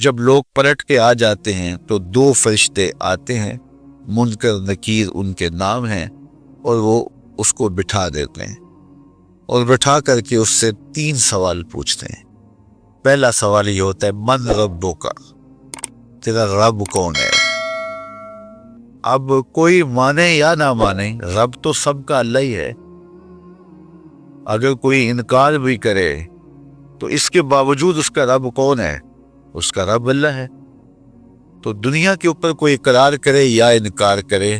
جب لوگ پلٹ کے آ جاتے ہیں تو 2 فرشتے آتے ہیں، منکر نکیر ان کے نام ہیں، اور وہ اس کو بٹھا دیتے ہیں اور بٹھا کر کے اس سے 3 سوال پوچھتے ہیں۔ پہلا سوال یہ ہوتا ہے من ربک، تیرا رب کون ہے؟ اب کوئی مانے یا نہ مانے، رب تو سب کا اللہ ہی ہے۔ اگر کوئی انکار بھی کرے تو اس کے باوجود اس کا رب کون ہے؟ اس کا رب اللہ ہے۔ تو دنیا کے اوپر کوئی اقرار کرے یا انکار کرے،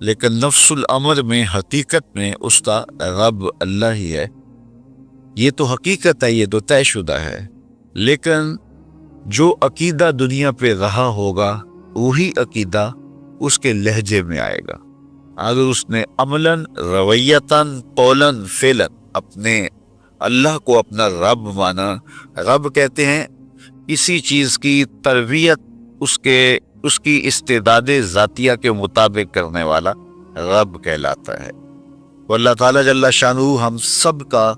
لیکن نفس الامر میں، حقیقت میں اس کا رب اللہ ہی ہے۔ یہ تو حقیقت ہے، یہ تو طے شدہ ہے۔ لیکن جو عقیدہ دنیا پہ رہا ہوگا وہی عقیدہ اس کے لہجے میں آئے گا۔ اگر اس نے عملاً، رویتاً، قولاً، فعلاً اپنے اللہ کو اپنا رب مانا، رب کہتے ہیں کسی چیز کی تربیت اس کی استعداد ذاتیہ کے مطابق کرنے والا رب کہلاتا ہے۔ وہ اللہ تعالیٰ جل شانہ ہم سب کا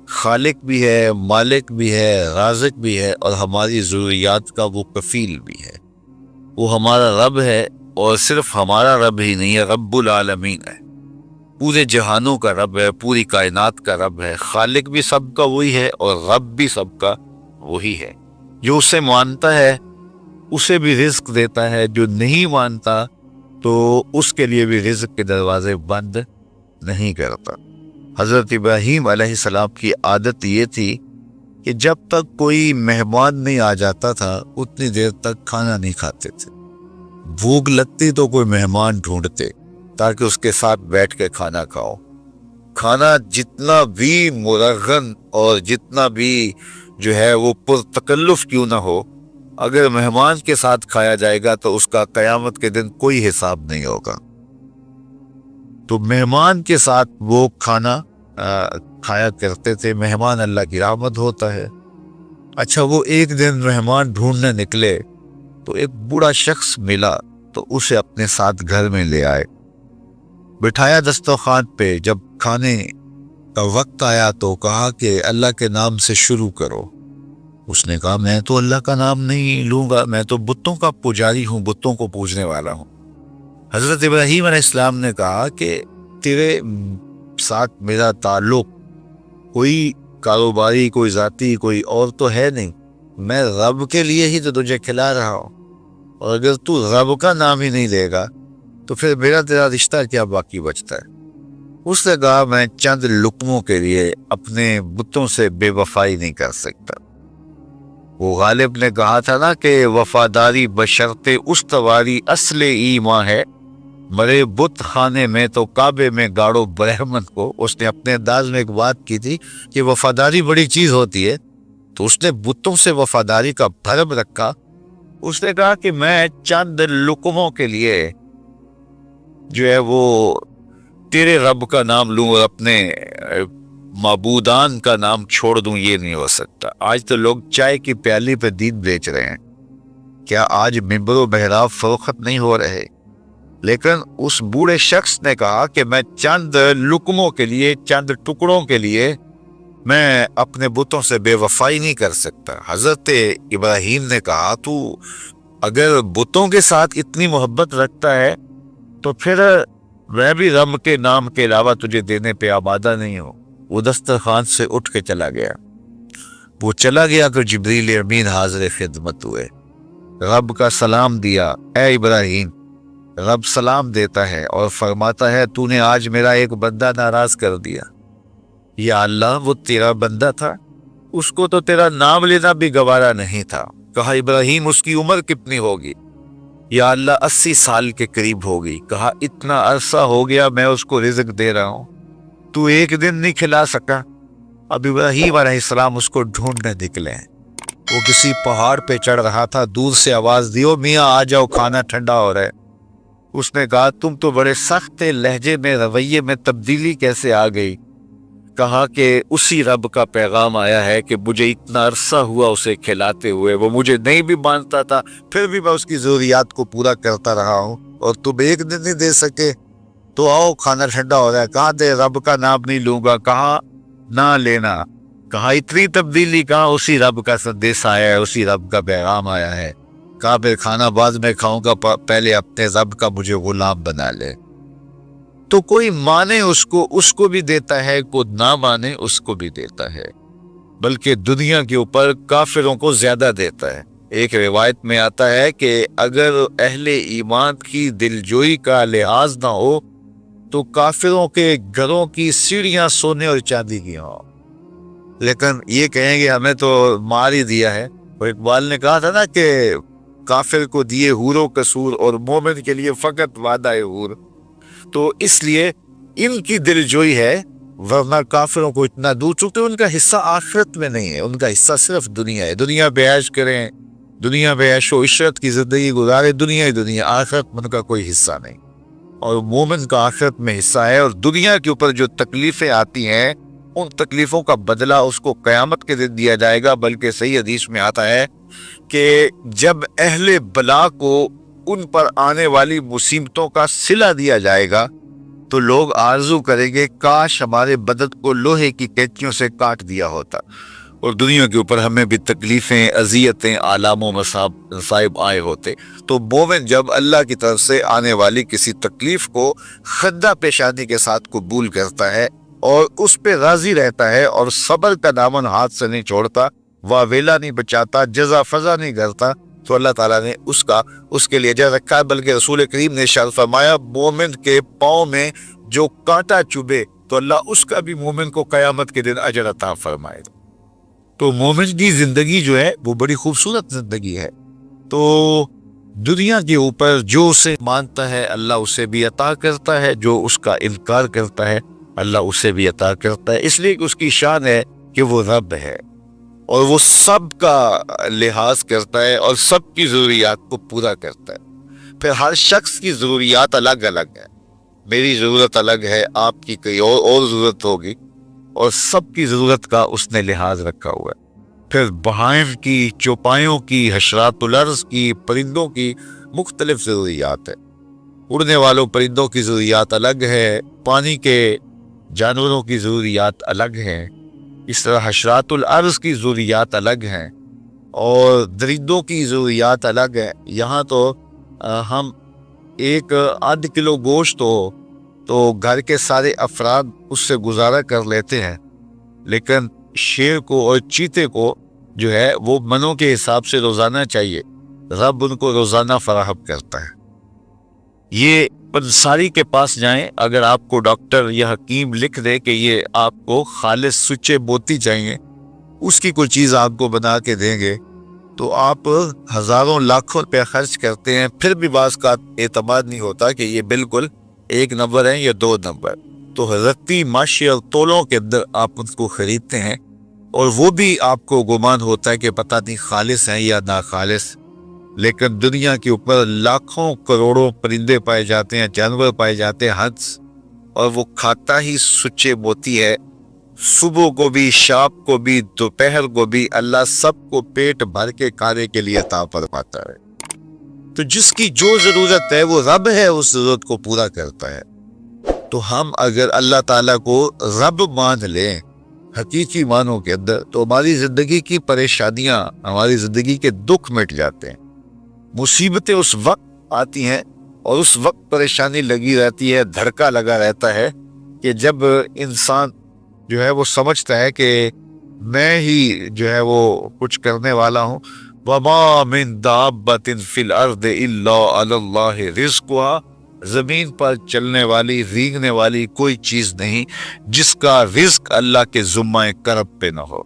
خالق بھی ہے، مالک بھی ہے، رازق بھی ہے، اور ہماری ضروریات کا وہ کفیل بھی ہے۔ وہ ہمارا رب ہے، اور صرف ہمارا رب ہی نہیں ہے، رب العالمین ہے، پورے جہانوں کا رب ہے، پوری کائنات کا رب ہے۔ خالق بھی سب کا وہی ہے اور رب بھی سب کا وہی ہے۔ جو اسے مانتا ہے اسے بھی رزق دیتا ہے، جو نہیں مانتا تو اس کے لیے بھی رزق کے دروازے بند نہیں کرتا۔ حضرت ابراہیم علیہ السلام کی عادت یہ تھی کہ جب تک کوئی مہمان نہیں آ جاتا تھا اتنی دیر تک کھانا نہیں کھاتے تھے۔ بھوک لگتی تو کوئی مہمان ڈھونڈتے تاکہ اس کے ساتھ بیٹھ کے کھانا کھاؤ۔ کھانا جتنا بھی مرغن اور جتنا بھی جو ہے وہ پرتکلف کیوں نہ ہو، اگر مہمان کے ساتھ کھایا جائے گا تو اس کا قیامت کے دن کوئی حساب نہیں ہوگا۔ تو مہمان کے ساتھ وہ کھانا کھایا کرتے تھے۔ مہمان اللہ کی رحمت ہوتا ہے۔ اچھا، وہ ایک دن مہمان ڈھونڈنے نکلے تو ایک بوڑھا شخص ملا تو اسے اپنے ساتھ گھر میں لے آئے، بٹھایا دسترخوان پہ۔ جب کھانے کا وقت آیا تو کہا کہ اللہ کے نام سے شروع کرو۔ اس نے کہا میں تو اللہ کا نام نہیں لوں گا، میں تو بتوں کا پجاری ہوں، بتوں کو پوجنے والا ہوں۔ حضرت ابراہیم علیہ السلام نے کہا کہ تیرے ساتھ میرا تعلق کوئی کاروباری، کوئی ذاتی، کوئی اور تو ہے نہیں، میں رب کے لیے ہی تو تجھے کھلا رہا ہوں، اور اگر تو رب کا نام ہی نہیں لے گا تو پھر میرا تیرا رشتہ کیا باقی بچتا ہے؟ اس نے کہا میں چند لقموں کے لیے اپنے بتوں سے بے وفائی نہیں کر سکتا۔ وہ غالب نے کہا تھا نا کہ وفاداری بشرط استواری اصل ایمان ہے، مرے بت خانے میں تو کعبے میں گاڑو برہمن کو۔ اس نے اپنے انداز میں ایک بات کی تھی کہ وفاداری بڑی چیز ہوتی ہے، تو اس نے بتوں سے وفاداری کا بھرم رکھا۔ اس نے کہا کہ میں چند لقموں کے لیے جو ہے وہ تیرے رب کا نام لوں اور اپنے معبودان کا نام چھوڑ دوں، یہ نہیں ہو سکتا۔ آج تو لوگ چائے کی پیالی پہ دین بیچ رہے ہیں، کیا آج ممبر و محراب فروخت نہیں ہو رہے؟ لیکن اس بوڑھے شخص نے کہا کہ میں چند لقموں کے لیے، چند ٹکڑوں کے لیے میں اپنے بتوں سے بے وفائی نہیں کر سکتا۔ حضرت ابراہیم نے کہا تو اگر بتوں کے ساتھ اتنی محبت رکھتا ہے تو پھر میں بھی رب کے نام کے علاوہ تجھے دینے پہ آمادہ نہیں ہوں۔ وہ دسترخوان سے اٹھ کے چلا گیا۔ وہ چلا گیا کہ جبریل امین حاضر خدمت ہوئے، رب کا سلام دیا۔ اے ابراہیم، رب سلام دیتا ہے اور فرماتا ہے تو نے آج میرا ایک بندہ ناراض کر دیا۔ یا اللہ، وہ تیرا بندہ تھا، اس کو تو تیرا نام لینا بھی گوارا نہیں تھا۔ کہا ابراہیم اس کی عمر کتنی ہوگی؟ یا اللہ 80 سال کے قریب ہوگی۔ کہا اتنا عرصہ ہو گیا میں اس کو رزق دے رہا ہوں، تو ایک دن نہیں کھلا سکا؟ اب ابراہیم علیہ السلام اس کو ڈھونڈنے نکلے ہیں۔ وہ کسی پہاڑ پہ چڑھ رہا تھا، دور سے آواز دی، میاں آ جاؤ کھانا ٹھنڈا ہو رہا ہے۔ اس نے کہا تم تو بڑے سخت تھے، لہجے میں، رویے میں تبدیلی کیسے آ گئی؟ کہا کہ اسی رب کا پیغام آیا ہے کہ مجھے اتنا عرصہ ہوا اسے کھلاتے ہوئے، وہ مجھے نہیں بھی مانتا تھا، پھر بھی میں اس کی ضروریات کو پورا کرتا رہا ہوں، اور تم ایک دن نہیں دے سکے؟ تو آؤ کھانا ٹھنڈا ہو رہا ہے۔ کہاں دے؟ رب کا نام نہیں لوں گا۔ کہاں نہ لینا، کہاں اتنی تبدیلی کہاں، اسی رب کا سندیش آیا ہے، اسی رب کا پیغام آیا ہے، کہاں پھر کھانا بعد میں کھاؤں گا، پہلے اپنے رب کا مجھے غلام بنا لے۔ تو کوئی مانے اس کو بھی دیتا ہے، کوئی نہ مانے اس کو بھی دیتا ہے، بلکہ دنیا کے اوپر کافروں کو زیادہ دیتا ہے۔ ایک روایت میں آتا ہے کہ اگر اہل ایمان کی دلجوئی کا لحاظ نہ ہو تو کافروں کے گھروں کی سیڑھیاں سونے اور چاندی کی ہوں، لیکن یہ کہیں گے ہمیں تو مار ہی دیا ہے۔ اور اقبال نے کہا تھا نا کہ کافر کو دیے حور و قصور اور مومن کے لیے فقط وعدہ حور۔ تو اس لیے ان کی دلجوئی ہے، ورنہ کافروں کو اتنا دور، چکے ان کا حصہ آخرت میں نہیں ہے، ان کا حصہ صرف دنیا ہے۔ دنیا پہ عیش کریں، دنیا پہ عیش و عشرت کی زندگی گزارے، دنیا ہی دنیا، آخرت میں ان کا کوئی حصہ نہیں۔ اور مومن کا آخرت میں حصہ ہے، اور دنیا کے اوپر جو تکلیفیں آتی ہیں ان تکلیفوں کا بدلہ اس کو قیامت کے دن دیا جائے گا۔ بلکہ صحیح حدیث میں آتا ہے کہ جب اہل بلا کو ان پر آنے والی مصیبتوں کا صلہ دیا جائے گا تو لوگ آرزو کریں گے کاش ہمارے بدن کو لوہے کی کینچیوں سے کاٹ دیا ہوتا، اور دنیا کے اوپر ہمیں بھی تکلیفیں، اذیتیں، آلام و مصائب آئے ہوتے۔ تو مومن جب اللہ کی طرف سے آنے والی کسی تکلیف کو خندہ پیشانی کے ساتھ قبول کرتا ہے اور اس پہ راضی رہتا ہے اور صبر کا دامن ہاتھ سے نہیں چھوڑتا، واویلا نہیں بچاتا، جزا فضا نہیں کرتا، تو اللہ تعالیٰ نے اس کے لیے اجر رکھا ہے۔ بلکہ رسول کریم نے ارشاد فرمایا مومن کے پاؤں میں جو کانٹا چبھے تو اللہ اس کا بھی مومن کو قیامت کے دن اجر عطا فرمائے۔ تو مومن کی زندگی جو ہے وہ بڑی خوبصورت زندگی ہے۔ تو دنیا کے اوپر جو اسے مانتا ہے اللہ اسے بھی عطا کرتا ہے، جو اس کا انکار کرتا ہے اللہ اسے بھی عطا کرتا ہے، اس لیے کہ اس کی شان ہے کہ وہ رب ہے اور وہ سب کا لحاظ کرتا ہے اور سب کی ضروریات کو پورا کرتا ہے۔ پھر ہر شخص کی ضروریات الگ الگ ہے، میری ضرورت الگ ہے، آپ کی کوئی اور ضرورت ہوگی، اور سب کی ضرورت کا اس نے لحاظ رکھا ہوا ہے۔ پھر بہائم کی، چوپایوں کی، حشرات الارض کی، پرندوں کی مختلف ضروریات ہے۔ اڑنے والوں پرندوں کی ضروریات الگ ہے، پانی کے جانوروں کی ضروریات الگ ہیں، اس طرح حشرات الارض کی ضروریات الگ ہیں، اور درندوں کی ضروریات الگ ہیں۔ یہاں تو ہم ایک آدھ کلو گوشت ہو تو گھر کے سارے افراد اس سے گزارا کر لیتے ہیں، لیکن شیر کو اور چیتے کو جو ہے وہ منوں کے حساب سے روزانہ چاہیے، رب ان کو روزانہ فراہم کرتا ہے۔ یہ پنساری کے پاس جائیں، اگر آپ کو ڈاکٹر یا حکیم لکھ دے کہ یہ آپ کو خالص سچے موتی چاہیے، اس کی کوئی چیز آپ کو بنا کے دیں گے تو آپ ہزاروں لاکھوں روپے خرچ کرتے ہیں، پھر بھی بعض کا اعتماد نہیں ہوتا کہ یہ بالکل 1 نمبر ہے یا 2 نمبر۔ تو رتی ماشی اور تولوں کے اندر آپ ان کو خریدتے ہیں، اور وہ بھی آپ کو گمان ہوتا ہے کہ پتہ نہیں خالص ہیں یا ناخالص، لیکن دنیا کے اوپر لاکھوں کروڑوں پرندے پائے جاتے ہیں، جانور پائے جاتے ہیں ہنس، اور وہ کھاتا ہی سچے موتی ہے۔ صبح کو بھی، شام کو بھی، دوپہر کو بھی اللہ سب کو پیٹ بھر کے کھانے کے لیے عطا فرماتا ہے۔ تو جس کی جو ضرورت ہے وہ رب ہے، اس ضرورت کو پورا کرتا ہے۔ تو ہم اگر اللہ تعالیٰ کو رب مان لیں حقیقی معنوں کے اندر، تو ہماری زندگی کی پریشانیاں، ہماری زندگی کے دکھ مٹ جاتے ہیں۔ مصیبتیں اس وقت آتی ہیں اور اس وقت پریشانی لگی رہتی ہے، دھڑکا لگا رہتا ہے کہ جب انسان جو ہے وہ سمجھتا ہے کہ میں ہی جو ہے وہ کچھ کرنے والا ہوں۔ وَمَا مِن دَابَّةٍ فِي الْأَرْضِ إِلَّا عَلَى اللَّهِ رِزْقُهَا، زمین پر چلنے والی، رینگنے والی کوئی چیز نہیں جس کا رزق اللہ کے ذمہ کرب پہ نہ ہو۔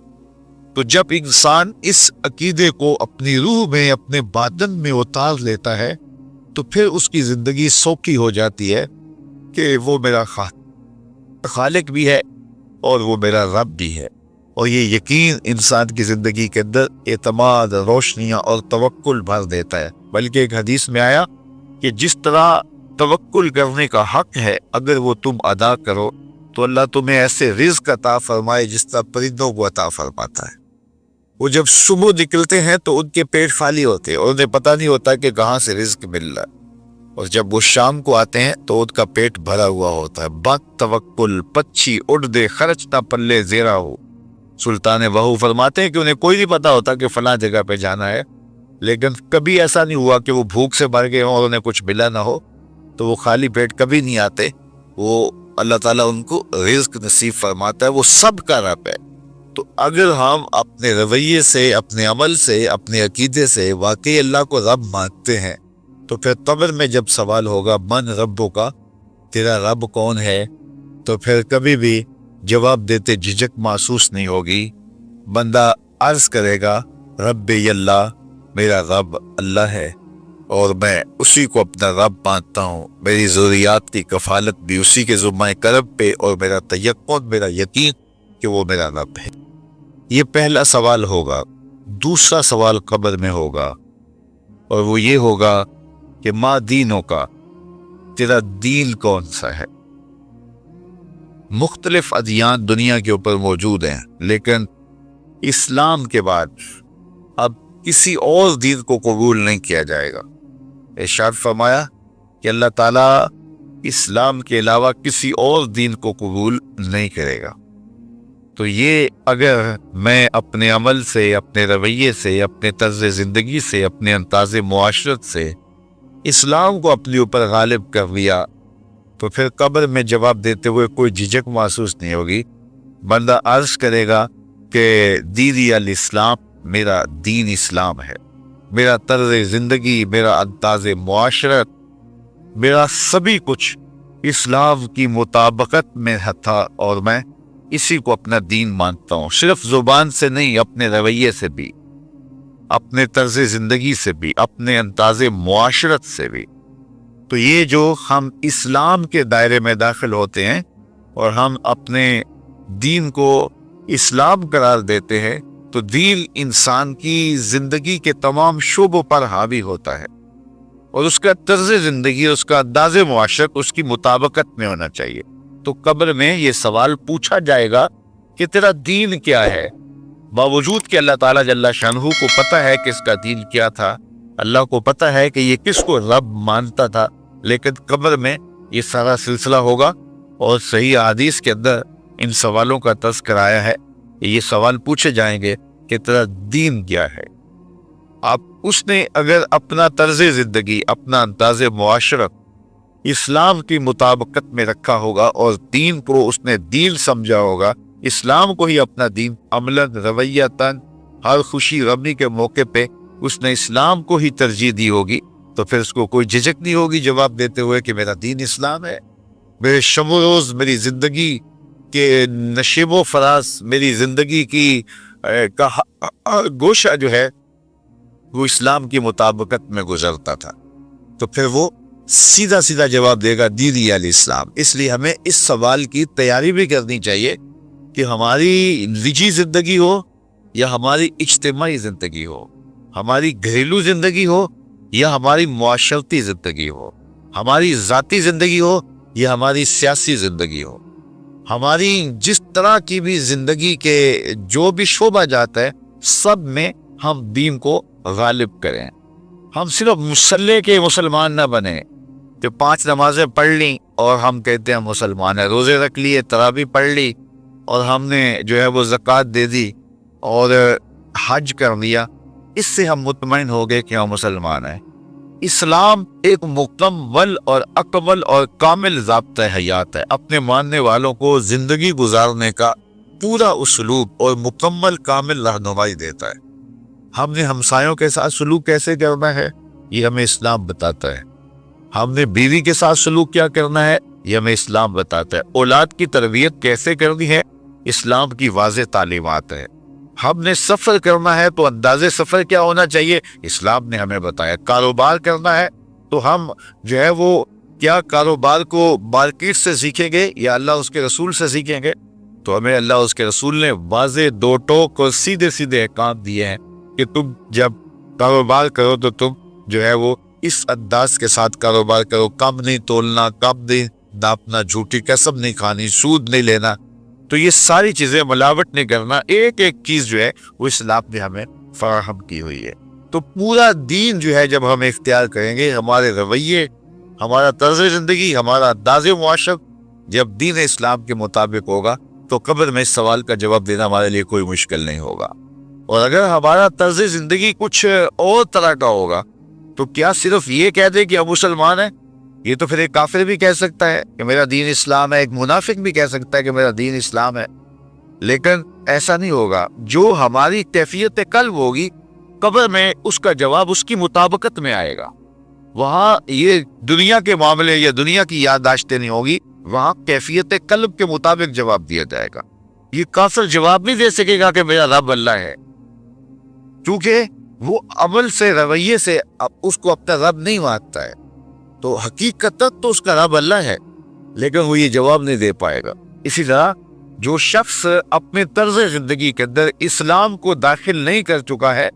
تو جب انسان اس عقیدے کو اپنی روح میں، اپنے باطن میں اتار لیتا ہے تو پھر اس کی زندگی سوکھی ہو جاتی ہے کہ وہ میرا خالق بھی ہے اور وہ میرا رب بھی ہے۔ اور یہ یقین انسان کی زندگی کے اندر اعتماد، روشنیاں اور توکل بھر دیتا ہے۔ بلکہ ایک حدیث میں آیا کہ جس طرح توکل کرنے کا حق ہے اگر وہ تم ادا کرو تو اللہ تمہیں ایسے رزق عطا فرمائے جس طرح پرندوں کو عطا فرماتا ہے۔ وہ جب صبح نکلتے ہیں تو ان کے پیٹ خالی ہوتے ہیں اور انہیں پتہ نہیں ہوتا کہ کہاں سے رزق مل رہا ہے، اور جب وہ شام کو آتے ہیں تو ان کا پیٹ بھرا ہوا ہوتا ہے۔ بات توکل، پچھی اڑ دے خرچ نہ پلے زیرا ہو، سلطان بہو فرماتے ہیں کہ انہیں کوئی نہیں پتا ہوتا کہ فلاں جگہ پہ جانا ہے، لیکن کبھی ایسا نہیں ہوا کہ وہ بھوک سے مر گئے ہوں اور انہیں کچھ ملا نہ ہو، تو وہ خالی پیٹ کبھی نہیں آتے. وہ اللہ تعالیٰ ان کو رزق نصیب فرماتا ہے، وہ سب کا رب ہے. تو اگر ہم اپنے رویے سے، اپنے عمل سے، اپنے عقیدے سے واقعی اللہ کو رب مانتے ہیں، تو پھر قبر میں جب سوال ہوگا من ربوں کا، تیرا رب کون ہے، تو پھر کبھی بھی جواب دیتے جھجک محسوس نہیں ہوگی. بندہ عرض کرے گا رب اللہ، میرا رب اللہ ہے اور میں اسی کو اپنا رب مانتا ہوں. میری ضروریات کی کفالت بھی اسی کے ذمہ کرب پہ، اور میرا تیقن، میرا یقین کہ وہ میرا رب ہے. یہ پہلا سوال ہوگا. دوسرا سوال قبر میں ہوگا، اور وہ یہ ہوگا کہ ما دینوں کا، تیرا دین کون سا ہے. مختلف ادیان دنیا کے اوپر موجود ہیں، لیکن اسلام کے بعد اب کسی اور دین کو قبول نہیں کیا جائے گا. ارشاد فرمایا کہ اللہ تعالیٰ اسلام کے علاوہ کسی اور دین کو قبول نہیں کرے گا. تو یہ اگر میں اپنے عمل سے، اپنے رویے سے، اپنے طرز زندگی سے، اپنے انداز معاشرت سے اسلام کو اپنے اوپر غالب کر لیا، تو پھر قبر میں جواب دیتے ہوئے کوئی جھجک محسوس نہیں ہوگی. بندہ عرض کرے گا کہ دینی الاسلام، میرا دین اسلام ہے، میرا طرز زندگی، میرا انداز معاشرت، میرا سبھی کچھ اسلام کی مطابقت میں تھا، اور میں اسی کو اپنا دین مانتا ہوں. صرف زبان سے نہیں، اپنے رویے سے بھی، اپنے طرز زندگی سے بھی، اپنے انداز معاشرت سے بھی. تو یہ جو ہم اسلام کے دائرے میں داخل ہوتے ہیں اور ہم اپنے دین کو اسلام قرار دیتے ہیں، تو دین انسان کی زندگی کے تمام شعبوں پر حاوی ہوتا ہے، اور اس کا طرز زندگی، اس کا انداز معاشرت اس کی مطابقت میں ہونا چاہیے. تو قبر میں یہ سوال پوچھا جائے گا کہ تیرا دین کیا ہے، باوجود کہ اللہ تعالیٰ جل شانہ کو پتہ ہے کہ اس کا دین کیا تھا، اللہ کو پتہ ہے کہ یہ کس کو رب مانتا تھا، لیکن قبر میں یہ سارا سلسلہ ہوگا. اور صحیح حدیث کے اندر ان سوالوں کا تذکرہ آیا ہے. یہ سوال پوچھے جائیں گے کہ تیرا دین کیا ہے. اب اس نے اگر اپنا طرز زندگی، اپنا انداز معاشرت اسلام کی مطابقت میں رکھا ہوگا، اور دین کو اس نے دین سمجھا ہوگا، اسلام کو ہی اپنا دین، عملاً، رویتاً، ہر خوشی غمی کے موقع پہ اس نے اسلام کو ہی ترجیح دی ہوگی، تو پھر اس کو کوئی جھجک نہیں ہوگی جواب دیتے ہوئے کہ میرا دین اسلام ہے. میرے شب و روز، میری زندگی کے نشیب و فراز، میری زندگی کی گوشہ جو ہے وہ اسلام کی مطابقت میں گزرتا تھا. تو پھر وہ سیدھا جواب دے گا دینی الاسلام. اس لیے ہمیں اس سوال کی تیاری بھی کرنی چاہیے کہ ہماری نجی زندگی ہو یا ہماری اجتماعی زندگی ہو، ہماری گھریلو زندگی ہو یا ہماری معاشرتی زندگی ہو، ہماری ذاتی زندگی ہو یا ہماری سیاسی زندگی ہو، ہماری جس طرح کی بھی زندگی کے جو بھی شعبہ جاتا ہے، سب میں ہم دین کو غالب کریں. ہم صرف مسلح کے مسلمان نہ بنیں کہ 5 نمازیں پڑھ لیں اور ہم کہتے ہیں مسلمان ہیں، روزے رکھ لیے، تراویح پڑھ لی، اور ہم نے جو ہے وہ زکوٰۃ دے دی اور حج کر لیا، اس سے ہم مطمئن ہو گئے کہ ہم مسلمان ہیں. اسلام ایک مکمل اور اکمل اور کامل ضابطہ حیات ہے. اپنے ماننے والوں کو زندگی گزارنے کا پورا اسلوب اور مکمل کامل رہنمائی دیتا ہے. ہم نے ہمسایوں کے ساتھ سلوک کیسے کرنا ہے، یہ ہمیں اسلام بتاتا ہے. ہم نے بیوی کے ساتھ سلوک کیا کرنا ہے، یہ ہمیں اسلام بتاتا ہے. اولاد کی تربیت کیسے کرنی ہے، اسلام کی واضح تعلیمات ہے. ہم نے سفر کرنا ہے تو انداز سفر کیا ہونا چاہیے، اسلام نے ہمیں بتایا. کاروبار کرنا ہے تو ہم جو ہے وہ کیا کاروبار کو مارکیٹ سے سیکھیں گے یا اللہ اس کے رسول سے سیکھیں گے، تو ہمیں اللہ اس کے رسول نے واضح 2 ٹوک اور سیدھے احکام دیے ہیں کہ تم جب کاروبار کرو تو تم جو ہے وہ اس انداز کے ساتھ کاروبار کرو، کم نہیں تولنا، کم نہیں ناپنا، جھوٹی قسم نہیں کھانی، سود نہیں لینا. تو یہ ساری چیزیں، ملاوٹ نہیں کرنا، ایک چیز جو ہے وہ اسلام نے ہمیں فراہم کی ہوئی ہے. تو پورا دین جو ہے جب ہم اختیار کریں گے، ہمارے رویے، ہمارا طرز زندگی، ہمارا انداز معاشرت جب دین اسلام کے مطابق ہوگا، تو قبر میں اس سوال کا جواب دینا ہمارے لیے کوئی مشکل نہیں ہوگا۔ اور اگر ہمارا طرز زندگی کچھ اور طرح کا ہوگا تو کیا صرف یہ کہہ دے کہ ہم مسلمان ہیں؟ یہ تو پھر ایک کافر بھی کہہ سکتا ہے کہ میرا دین اسلام ہے، ایک منافق بھی کہہ سکتا ہے کہ میرا دین اسلام ہے، لیکن ایسا نہیں ہوگا۔ جو ہماری کیفیت قلب ہوگی قبر میں اس کا جواب اس کی مطابقت میں آئے گا۔ وہاں یہ دنیا کے معاملے یا دنیا کی یادداشتیں نہیں ہوگی، وہاں کیفیت قلب کے مطابق جواب دیا جائے گا۔ یہ کافر جواب نہیں دے سکے گا کہ میرا رب اللہ ہے، کیونکہ وہ عمل سے، رویے سے اس کو اپنا رب نہیں مانتا ہے، تو حقیقت تو اس کا رب اللہ ہے، لیکن وہ یہ جواب نہیں دے پائے گا۔ اسی طرح جو شخص اپنے طرز زندگی کے اندر اسلام کو داخل نہیں کر چکا ہے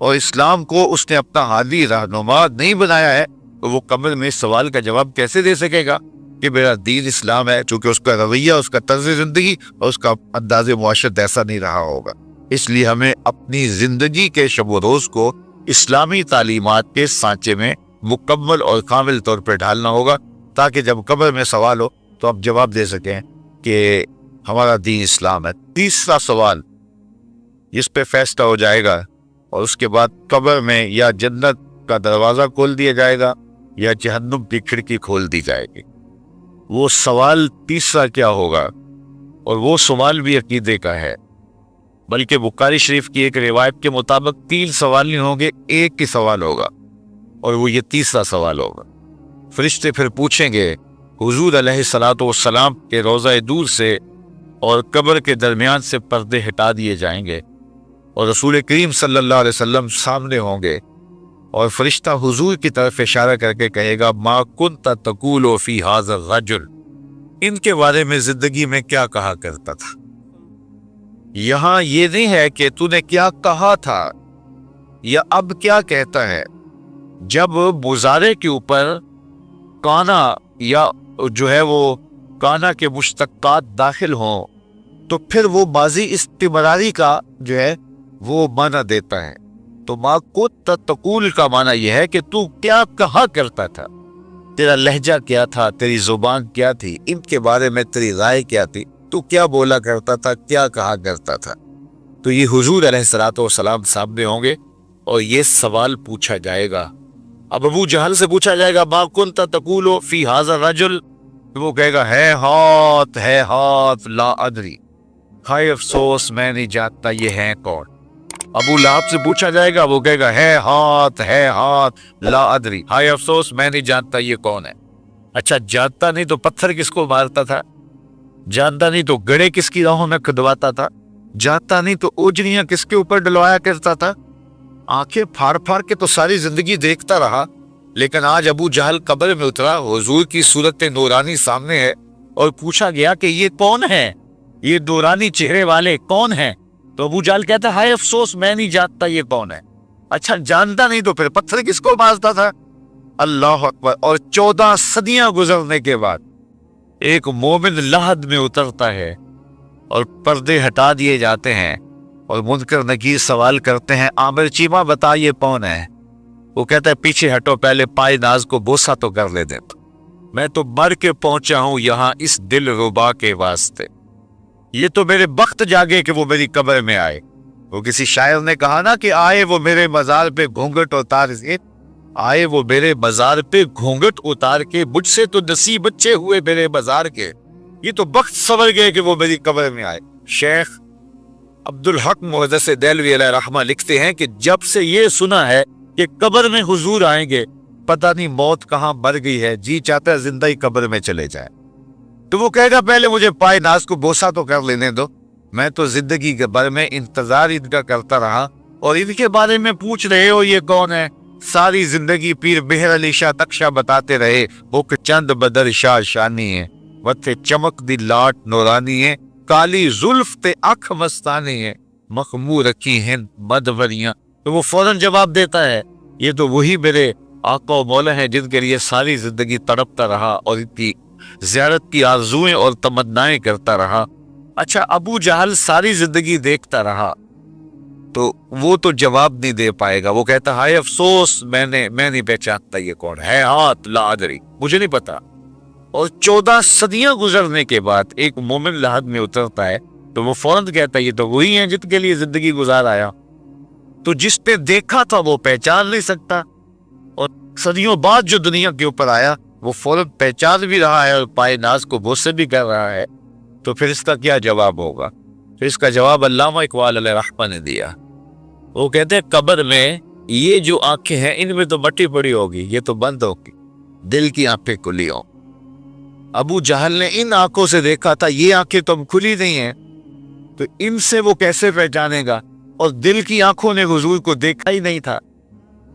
اور اسلام کو اس نے اپنا ہادی رہنما نہیں بنایا ہے، تو وہ قبر میں اس سوال کا جواب کیسے دے سکے گا کہ میرا دین اسلام ہے، چونکہ اس کا رویہ، اس کا طرز زندگی اور اس کا انداز معاشرت ایسا نہیں رہا ہوگا۔ اس لیے ہمیں اپنی زندگی کے شب و روز کو اسلامی تعلیمات کے سانچے میں مکمل اور کامل طور پہ ڈھالنا ہوگا، تاکہ جب قبر میں سوال ہو تو آپ جواب دے سکیں کہ ہمارا دین اسلام ہے۔ تیسرا سوال جس پہ فیصلہ ہو جائے گا، اور اس کے بعد قبر میں یا جنت کا دروازہ کھول دیا جائے گا یا جہنم کی کھڑکی کھول دی جائے گی۔ وہ سوال تیسرا کیا ہوگا؟ اور وہ سوال بھی عقیدے کا ہے، بلکہ بخاری شریف کی ایک روایت کے مطابق 3 سوال نہیں ہوں گے، ایک ہی سوال ہوگا، اور وہ یہ تیسرا سوال ہوگا۔ فرشتے پھر پوچھیں گے حضور علیہ الصلوۃ والسلام کے روضہ دور سے، اور قبر کے درمیان سے پردے ہٹا دیے جائیں گے، اور رسول کریم صلی اللہ علیہ وسلم سامنے ہوں گے، اور فرشتہ حضور کی طرف اشارہ کر کے کہے گا ما کنت تقول فی ھذا الرجل، ان کے بارے میں زندگی میں کیا کہا کرتا تھا۔ یہاں یہ نہیں ہے کہ تو نے کیا کہا تھا یا اب کیا کہتا ہے۔ جب مزارے کے اوپر کانا یا جو ہے وہ کانا کے مشتقات داخل ہوں تو پھر وہ ماضی استمراری کا جو ہے وہ معنی دیتا ہے۔ تو ما کنت تقول کا معنی یہ ہے کہ تو کیا کہا کرتا تھا، تیرا لہجہ کیا تھا، تیری زبان کیا تھی، ان کے بارے میں تیری رائے کیا تھی، تو کیا بولا کرتا تھا، کیا کہا کرتا تھا۔ تو یہ حضور علیہ الصلوۃ والسلام سامنے ہوں گے اور یہ سوال پوچھا جائے گا۔ اب ابو جہل سے پوچھا جائے گا ما کنت تقول فی ھذا الرجل، وہ کہے گا ہے ہاتھ لا ادری، ہائے افسوس میں نہیں جانتا یہ ہے کون۔ ابو لہب سے پوچھا جائے گا، وہ کہے گا ہے ہاتھ لا ادری، ہائے افسوس میں نہیں جانتا یہ کون ہے۔ اچھا جانتا نہیں تو پتھر کس کو مارتا تھا، جانتا نہیں تو گڑے کس کی راہوں میں کھدواتا تھا، جانتا نہیں تو اوجریاں کس کے اوپر ڈلوایا کرتا تھا۔ آنکھیں پھاڑ پھاڑ کے تو ساری زندگی دیکھتا رہا، لیکن آج ابو جہل قبر میں اترا، حضور کی صورت نورانی سامنے ہے، اور پوچھا گیا کہ یہ کون ہے، یہ نورانی چہرے والے کون ہیں؟ تو ابو جہل کہتا ہے ہائے افسوس میں نہیں جانتا یہ کون ہے۔ اچھا جانتا نہیں تو پھر پتھر کس کو مارتا تھا؟ اللہ اکبر۔ اور 14 صدیاں گزرنے کے بعد ایک مومن لحد میں اترتا ہے اور پردے ہٹا دیے جاتے ہیں، اور منکر نکیر سوال کرتے ہیں عامر چیمہ بتا یہ کون ہے؟ وہ کہتا ہے پیچھے ہٹو، پہلے پائے ناز کو بوسہ تو کر لے دیں، میں تو مر کے پہنچا ہوں یہاں اس دل ربا کے واسطے، یہ تو میرے بخت جاگے کہ وہ میری قبر میں آئے۔ وہ کسی شاعر نے کہا نا کہ آئے وہ میرے مزار پہ گھونگھٹ اتار کے، آئے وہ میرے مزار پہ گھونگھٹ اتار کے، مجھ سے تو نصیب بچے ہوئے میرے مزار کے، یہ تو بخت سنور گئے کہ وہ میری قبر میں آئے۔ شیخ عبدالحق محدث دہلوی علیہ رحمہ لکھتے ہیں کہ جب سے یہ سنا ہے کہ قبر میں حضور آئیں گے، پتہ نہیں موت کہاں مر گئی ہے، جی چاہتا ہے زندہ ہی قبر میں چلے جائے۔ تو وہ کہے گا پہلے مجھے پائے ناز کو بوسہ تو کر لینے دو، میں تو زندگی کے بارے میں انتظار ان کا کرتا رہا، اور ان کے بارے میں پوچھ رہے ہو یہ کون ہے؟ ساری زندگی پیر بہر علی شاہ تکشا بتاتے رہے وہ کہ چند بدر شاہ شانی ہے، وتے چمک دی لاٹ نورانی ہے، کالی زلف تے اکھ مستانی ہے، مخمور رکھی ہند مدوریاں۔ تو وہ فوراً جواب دیتا ہے یہ تو وہی میرے آقا و مولا ہیں جن کے لیے ساری زندگی تڑپتا رہا اور ان کی زیارت کی آرزوئیں اور تمنائیں کرتا رہا۔ اچھا ابو جہل ساری زندگی دیکھتا رہا تو وہ تو جواب نہیں دے پائے گا، وہ کہتا ہائے افسوس میں نہیں پہچانتا یہ کون ہے، ہاتھ لا ادری، مجھے نہیں پتا۔ اور 14 صدیاں گزرنے کے بعد ایک مومن لحد میں اترتا ہے تو وہ فوراً کہتا ہے یہ تو وہی ہیں جن کے لیے زندگی گزار آیا. تو جس پہ دیکھا تھا وہ پہچان نہیں سکتا، اور صدیوں بعد جو دنیا کے اوپر آیا وہ فوراً پہچان بھی رہا ہے اور پائے ناز کو بوسے بھی کر رہا ہے. تو پھر اس کا کیا جواب ہوگا؟ پھر اس کا جواب علامہ اقبال علیہ رحمہ نے دیا. وہ کہتے ہیں قبر میں یہ جو آنکھیں ہیں ان میں تو مٹی پڑی ہوگی، یہ تو بند ہوگی، دل کی آنکھیں کھلی ہوں. ابو جہل نے ان آنکھوں سے دیکھا تھا، یہ آنکھیں تو اب کھلی نہیں ہیں، تو ان سے وہ کیسے پہچانے گا؟ اور دل کی آنکھوں نے حضور کو دیکھا ہی نہیں تھا.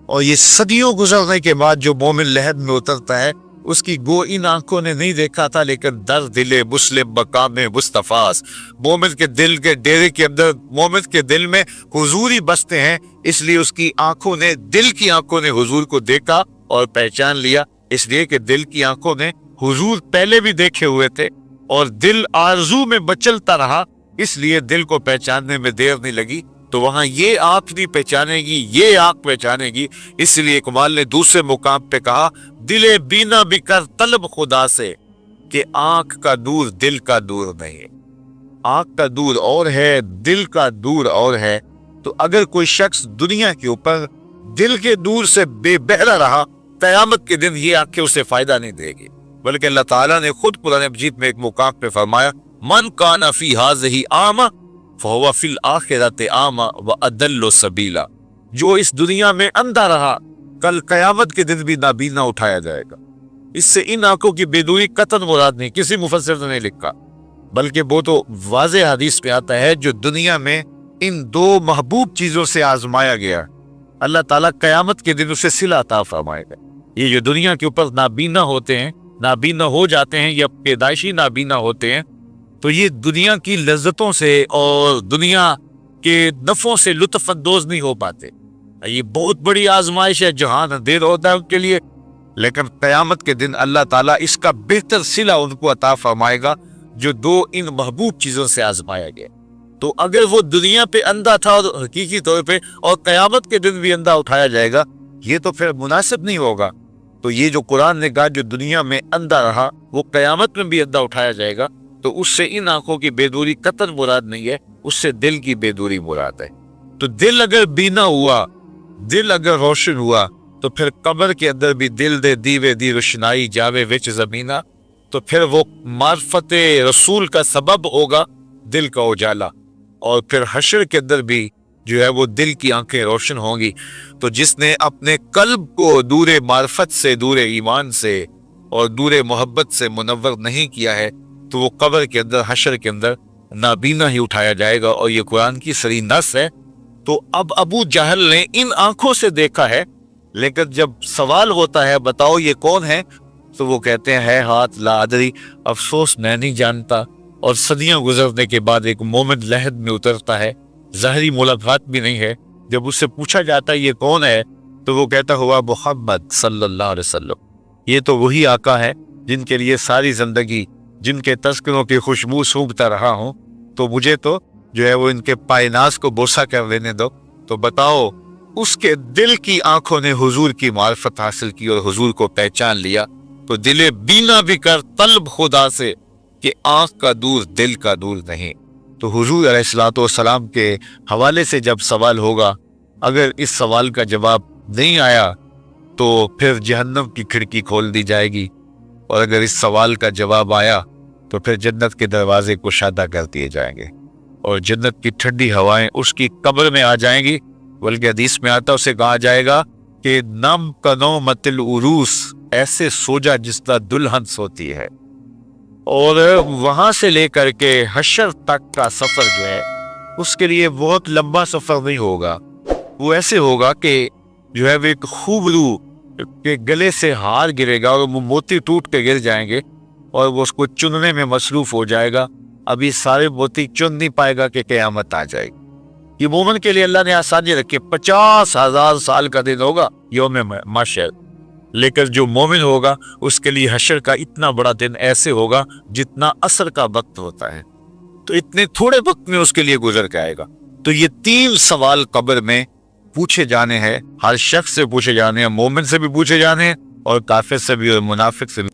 اور یہ صدیوں گزرنے کے بعد جو مومن لحد میں اترتا ہے اس کی گو ان آنکھوں نے نہیں دیکھا تھا، لیکن در دل مسلم مقام مصطفیٰ، مومن کے دل کے ڈیرے کے اندر مومن کے دل میں حضور ہی بستے ہیں، اس لیے اس کی آنکھوں نے، دل کی آنکھوں نے حضور کو دیکھا اور پہچان لیا. اس لیے کہ دل کی آنکھوں نے حضور پہلے بھی دیکھے ہوئے تھے اور دل آرزو میں مچلتا رہا، اس لیے دل کو پہچاننے میں دیر نہیں لگی. تو وہاں یہ آنکھ نہیں پہچانے گی، یہ آنکھ پہچانے گی. اس لیے اقبال نے دوسرے مقام پہ کہا دل بینا بھی کر طلب خدا سے کہ آنکھ کا دور دل کا دور نہیں. آنکھ کا دور اور ہے، دل کا دور اور ہے. تو اگر کوئی شخص دنیا کے اوپر دل کے دور سے بے بہرا رہا، قیامت کے دن یہ آنکھیں اسے فائدہ نہیں دے گی. بلکہ اللہ تعالیٰ نے خود قرآن مجید میں ایک مقام پہ فرمایا من کان فی ہذہ اعمی فہو فی الآخرۃ اعمی واضل سبیلا. جو اس دنیا میں اندھا رہا کل قیامت کے دن بھی نابینا اٹھایا جائے گا. اس سے ان آنکھوں کی بے دوری قطعاً مراد نہیں، کسی مفسر نے نہیں لکھا، بلکہ وہ تو واضح حدیث پہ آتا ہے جو دنیا میں ان دو محبوب چیزوں سے آزمایا گیا، اللہ تعالیٰ قیامت کے دن اسے صلہ عطا فرمائے گا. یہ جو دنیا کے اوپر نابینا ہوتے ہیں، نابینا ہو جاتے ہیں یا پیدائشی نابینا ہوتے ہیں، تو یہ دنیا کی لذتوں سے اور دنیا کے نفعوں سے لطف اندوز نہیں ہو پاتے. یہ بہت بڑی آزمائش ہے، جہان اندھیر ہوتا ہے ان کے لیے، لیکن قیامت کے دن اللہ تعالیٰ اس کا بہتر صلہ ان کو عطا فرمائے گا جو دو ان محبوب چیزوں سے آزمایا گیا. تو اگر وہ دنیا پہ اندھا تھا اور حقیقی طور پہ، اور قیامت کے دن بھی اندھا اٹھایا جائے گا، یہ تو پھر مناسب نہیں ہوگا. تو یہ جو قرآن نے کہا جو دنیا میں اندھا رہا وہ قیامت میں بھی اندھا اٹھایا جائے گا، تو اس سے ان آنکھوں کی بے دوری قطعاً مراد نہیں ہے، اس سے دل کی بے دوری مراد ہے. تو دل اگر بینا ہوا، دل اگر روشن ہوا، تو پھر قبر کے اندر بھی دل دے دیوے دی روشنائی جاوے وچ زمینہ، تو پھر وہ معرفت رسول کا سبب ہوگا دل کا اجالا. اور پھر حشر کے اندر بھی جو ہے وہ دل کی آنکھیں روشن ہوں گی. تو جس نے اپنے قلب کو دور معرفت سے، دور ایمان سے اور دور محبت سے منور نہیں کیا ہے، تو وہ قبر کے اندر، حشر کے اندر نابینا ہی اٹھایا جائے گا. اور یہ قرآن کی صریح نص ہے. تو اب ابو جہل نے ان آنکھوں سے دیکھا ہے، لیکن جب سوال ہوتا ہے بتاؤ یہ کون ہے، تو وہ کہتے ہیں ہے ہاتھ لا ادری، افسوس میں نہیں جانتا. اور صدیاں گزرنے کے بعد ایک مومن لحد میں اترتا ہے، ظاہری ملاقات بھی نہیں ہے. جب اس سے پوچھا جاتا ہے یہ کون ہے، تو وہ کہتا ہوا محمد صلی اللہ علیہ وسلم. یہ تو وہی آقا ہے جن کے لیے ساری زندگی، جن کے تذکروں کی خوشبو سونگھتا رہا ہوں. تو مجھے تو جو ہے وہ ان کے پائے ناز کو بوسہ کر لینے دو. تو بتاؤ اس کے دل کی آنکھوں نے حضور کی معرفت حاصل کی اور حضور کو پہچان لیا. تو دل بینا بھی کر طلب خدا سے کہ آنکھ کا دور دل کا دور نہیں. تو حضور علیہ الصلوۃ والسلام کے حوالے سے جب سوال ہوگا، اگر اس سوال کا جواب نہیں آیا تو پھر جہنم کی کھڑکی کھول دی جائے گی، اور اگر اس سوال کا جواب آیا تو پھر جنت کے دروازے کشادہ کر دیے جائیں گے اور جنت کی ٹھنڈی ہوائیں اس کی قبر میں آ جائیں گی. بلکہ حدیث میں آتا اسے کہا جائے گا کہ نم کنو متل عروس، ایسے سو جا جس طرح دلہن سوتی ہے. اور وہاں سے لے کر کے حشر تک کا سفر جو ہے اس کے لیے بہت لمبا سفر نہیں ہوگا. وہ ایسے ہوگا کہ جو ہے وہ ایک خوبرو کے گلے سے ہار گرے گا اور وہ موتی ٹوٹ کے گر جائیں گے اور وہ اس کو چننے میں مصروف ہو جائے گا. ابھی سارے موتی چن نہیں پائے گا کہ قیامت آ جائے گی. یہ مومن کے لیے اللہ نے آسانی رکھی، 50,000 سال کا دن ہوگا یوم محشر. لیکن جو مومن ہوگا اس کے لیے حشر کا اتنا بڑا دن ایسے ہوگا جتنا عصر کا وقت ہوتا ہے. تو اتنے تھوڑے وقت میں اس کے لیے گزر کے آئے گا. تو یہ 3 سوال قبر میں پوچھے جانے ہیں، ہر شخص سے پوچھے جانے ہیں، مومن سے بھی پوچھے جانے ہیں اور کافر سے بھی اور منافق سے بھی.